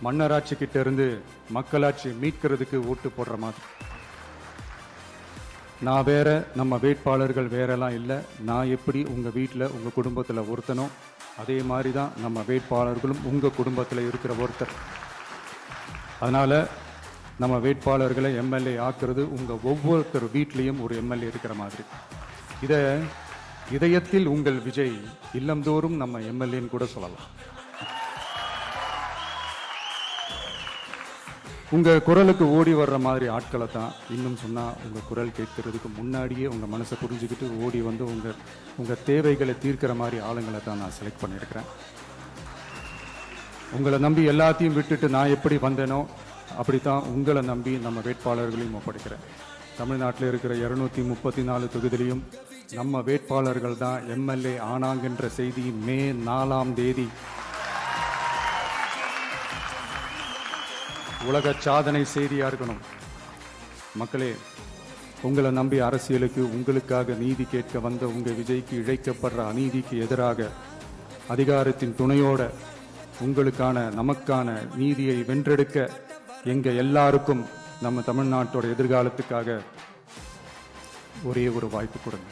மன்னராட்சி கிட்ட இருந்து மக்களாட்சி மீட்கிறதுக்கு ஓட்டு போடுற மாதிரி. நான் வேற, நம்ம வேட்பாளர்கள் வேறெல்லாம் இல்லை. நான் எப்படி உங்கள் வீட்டில் உங்கள் குடும்பத்தில் ஒருத்தனோ அதே மாதிரி தான் நம்ம வேட்பாளர்களும் உங்கள் குடும்பத்தில் இருக்கிற ஒருத்தர். அதனால் நம்ம வேட்பாளர்களை எம்எல்ஏ ஆக்குறது உங்கள் ஒவ்வொருத்தர் வீட்லேயும் ஒரு எம்எல்ஏ இருக்கிற மாதிரி. இதை இதயத்தில் உங்கள் விஜய் இல்லந்தோறும் நம்ம எம்எல்ஏன்னு கூட சொல்லலாம். உங்கள் குரலுக்கு ஓடி வர்ற மாதிரி ஆட்களை தான், இன்னும் சொன்னால் உங்கள் குரல் கேட்கறதுக்கு முன்னாடியே உங்கள் மனசை புரிஞ்சுக்கிட்டு ஓடி வந்து உங்கள் தேவைகளை தீர்க்கிற மாதிரி ஆளுங்களை தான் நான் செலக்ட் பண்ணியிருக்கிறேன். உங்களை நம்பி எல்லாத்தையும் விட்டுட்டு நான் எப்படி வந்தேனோ அப்படித்தான் உங்களை நம்பி நம்ம வேட்பாளர்களையும் ஒப்படைக்கிறேன். தமிழ்நாட்டில் இருக்கிற 234 தொகுதியிலையும் நம்ம வேட்பாளர்கள் தான் எம்எல்ஏ ஆனாங்கன்ற செய்தி மே 4ஆம் தேதி உலக சாதனை செய்தியாக இருக்கணும். மக்களே, உங்களை நம்பி அரசியலுக்கு உங்களுக்காக நீதி கேட்க வந்த உங்கள் விஜய்க்கு இழைக்கப்படுற அநீதிக்கு எதிராக அதிகாரத்தின் துணையோட உங்களுக்கான நமக்கான நீதியை வென்றெடுக்க எங்கள் எல்லாருக்கும் நம்ம தமிழ்நாட்டோட எதிர்காலத்துக்காக ஒரே ஒரு வாய்ப்பு கொடுங்க.